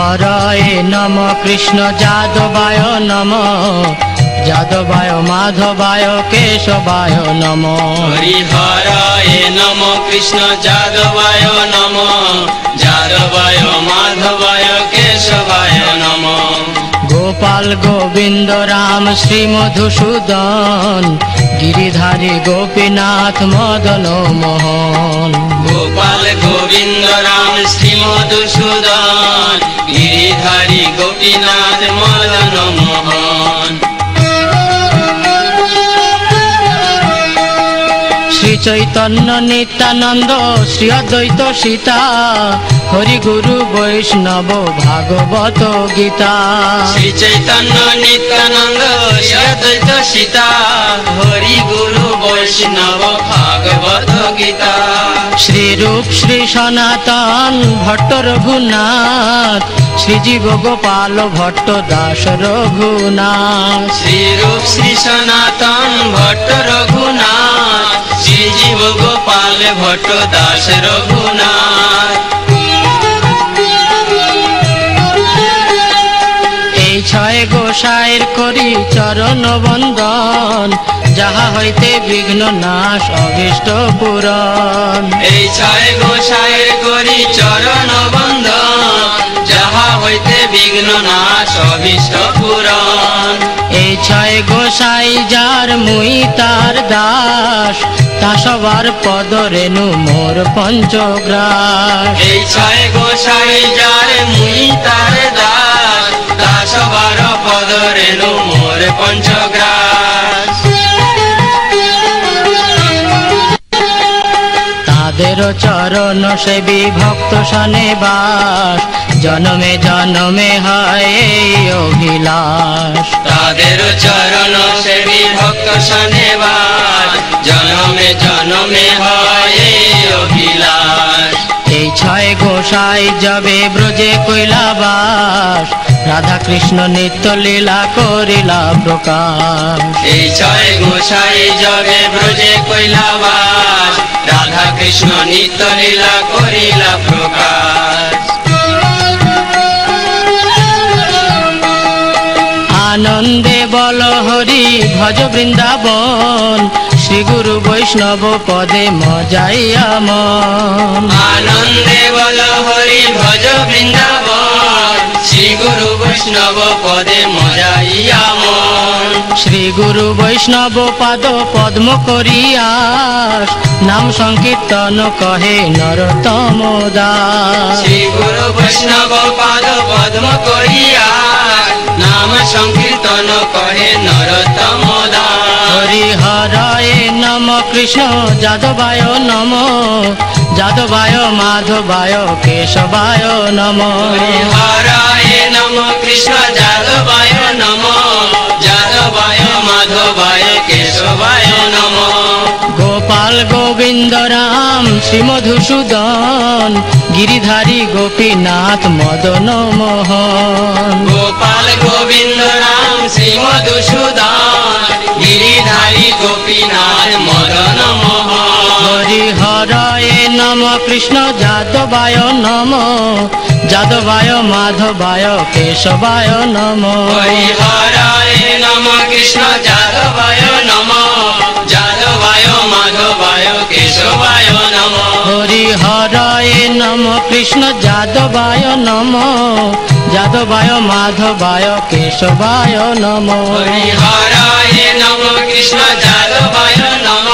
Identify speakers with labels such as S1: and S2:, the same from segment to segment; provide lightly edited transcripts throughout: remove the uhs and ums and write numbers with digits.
S1: হরয়ে নম কৃষ্ণ যাদবায় নম, যাদবায় মাধবায় কেশবায় নম।
S2: হরি হরয়ে নম কৃষ্ণ যাদবায় নম, যাদবায় মাধবায় কেশবায় নম।
S1: গোপাল গোবিন্দ রাম শ্রী মধুসূদন, গিরিধারী গোপীনাথ মদন মোহন।
S2: গোপাল গোবিন্দ রাম শ্রী মধুসূদন, গিরিধারী গোপীনাথ মদন মোহন।
S1: শ্রী চৈতন্য নিত্যানন্দ শ্রী অদ্বৈত সীতা, হরি গুরু বৈষ্ণব ভাগবত গীতা।
S2: শ্রী চৈতন্য নিত্যানন্দ শ্রী অদ্বৈত সীতা, হরি গুরু বৈষ্ণব ভাগবত গীতা।
S1: শ্রী রূপ শ্রী সনাতন ভট্ট রঘুনাথ, শ্রীজীব গোপাল ভট্ট দাস রঘুনাথ।
S2: শ্রী রূপ শ্রী সনাতন ভট্ট রঘুনাথ, শ্রীজীব গোপাল ভট্ট দাস রঘুনাথ।
S1: এই ছয় গোসাইর করি চরণ বন্দন, যাহা হইতে বিঘ্ন নাশ অভীষ্ট পূরণ।
S2: এই ছয় গোসাইয়ের করি চরণ বন্দন, যাহা হইতে বিঘ্ন নাশ অভীষ্ট পূরণ।
S1: এই ছয় গোসাই যার মুই তার দাস, তা সবার পদ রেণু মোর পঞ্চগ্রাস।
S2: এই ছয় গোসাই যার মুই তার দাস, তা সবার পদ রেণু মোর পঞ্চগ্রাস।
S1: তাদের চরণ সেবী ভক্ত সনে বাস, জনমে জনমে হয় এই অভিলাষ।
S2: তাদের চরণ সেবী ভক্ত সনে বাস, জনমে জনমে হয় এই অভিলাষ।
S1: এই ছয় গোসাই যাবে ব্রজে কৈলাবাস, রাধা কৃষ্ণ নিত্য লীলা করিলা প্রকাশ।
S2: এই ছয় গোসাই যাবে ব্রজে কৈলাবাস, রাধা কৃষ্ণ নিত্য লীলা করিলা প্রকাশ।
S1: আনন্দে বল হরি ভজ বৃন্দাবন, শ্রী গুরু বৈষ্ণব পদে মজাইয়া মন।
S2: আনন্দে বল হরি ভজ বৃন্দাবন, শ্রী গুরু বৈষ্ণব পদে মজাইয়া মন।
S1: শ্রী গুরু বৈষ্ণব পাদ পদ্ম করিয়াস, নাম সংকীর্তন কহে নরোত্তম দাস।
S2: শ্রী গুরু বৈষ্ণব পাদ পদ্ম করিয়া, নাম সংকীর্তন কহে নরোত্তম দাস।
S1: হরি হরয়ে নম কৃষ্ণ যাদবায় নম, যাদবায় মাধবায় কেশবায় নম।
S2: হরি হরায় নম কৃষ্ণ যাদবায় নম, যাদবায় মাধবায় কেশবায় নম।
S1: গোপাল গোবিন্দ রাম শ্রী মধুসূদন, গিরিধারী গোপীনাথ মদন মোহন।
S2: গোপাল গোবিন্দ রাম শ্রী মধুসূদন, গিরিধারী গোপীনাথ মদন মোহন।
S1: হরি হরয়ে নম কৃষ্ণ যাদবায় নম, যাদবায় মাধবায় কেশবায় নম।
S2: হরি হরায় নম কৃষ্ণ যাদবায় নম, যাদবায় মাধবায় কেশবায় নম।
S1: হরি হরয়ে নম কৃষ্ণ যাদবায় নম, যাদবায় মাধবায় কেশবায় নম।
S2: হরি হরায় নম কৃষ্ণ যাদবায় নম,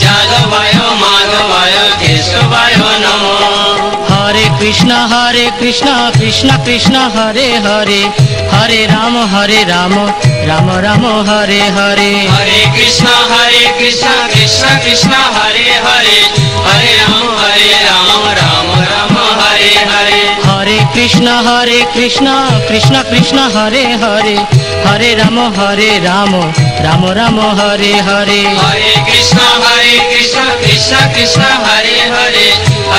S2: যাদবায় মাধবায় কেশবায় নম।
S1: হরে কৃষ্ণ কৃষ্ণ কৃষ্ণ হরে হরে, হরে রাম রাম রাম হরে হরে।
S2: হরে কৃষ্ণ কৃষ্ণ কৃষ্ণ হরে হরে, হরে রাম রাম রাম হরে হরে।
S1: হরে কৃষ্ণ কৃষ্ণ কৃষ্ণ হরে হরে, হরে রাম রাম রাম হরে হরে।
S2: হরে কৃষ্ণ কৃষ্ণ কৃষ্ণ হরে হরে,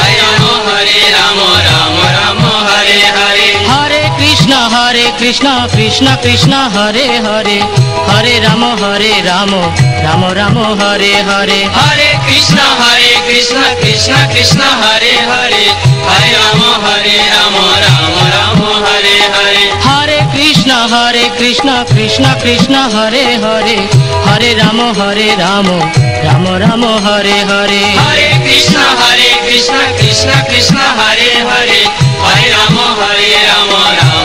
S2: হরে রাম রাম রাম হরে হরে।
S1: হরে কৃষ্ণ কৃষ্ণ কৃষ্ণ হরে হরে, হরে রাম রাম রাম হরে হরে।
S2: হরে কৃষ্ণ কৃষ্ণ কৃষ্ণ হরে হরে, হরে রাম রাম রাম হরে।
S1: হরে কৃষ্ণ কৃষ্ণ কৃষ্ণ হরে হরে হরে রাম রাম রাম হরে হরে
S2: হরে কৃষ্ণ কৃষ্ণ কৃষ্ণ হরে হরে হরে রাম রাম